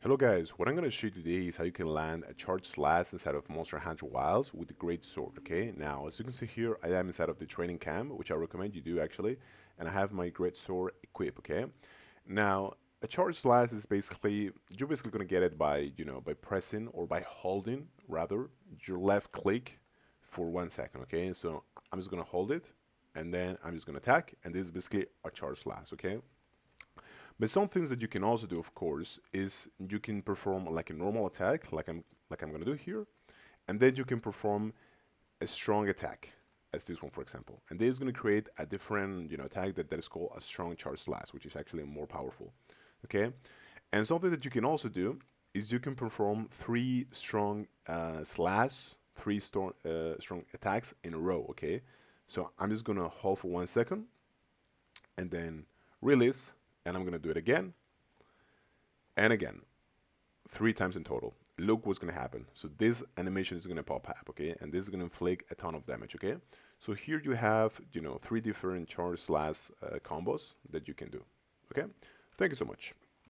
Hello guys, what I'm going to show you today is how you can land a charged slash inside of Monster Hunter Wilds with a great sword, okay? Now, as you can see here, I am inside of the training camp, which I recommend you do actually, and I have my great sword equipped, okay? Now, a charged slash is basically, you're basically going to get it by, by pressing or by holding, rather, your left click for 1 second, okay? So I'm just going to hold it, and then I'm just going to attack, and this is basically a charged slash, okay? But some things that you can also do, of course, is you can perform like a normal attack, like I'm gonna do here, and then you can perform a strong attack, as this one, for example. And this is gonna create a different, attack that is called a strong charge slash, which is actually more powerful. Okay, and something that you can also do is you can perform three strong strong attacks in a row. Okay, so I'm just gonna hold for 1 second and then release, and I'm gonna do it again and again, 3 times in total. Look what's gonna happen. So this animation is gonna pop up, okay, and this is gonna inflict a ton of damage, okay. So here you have, three different charge slash combos that you can do, okay. Thank you so much.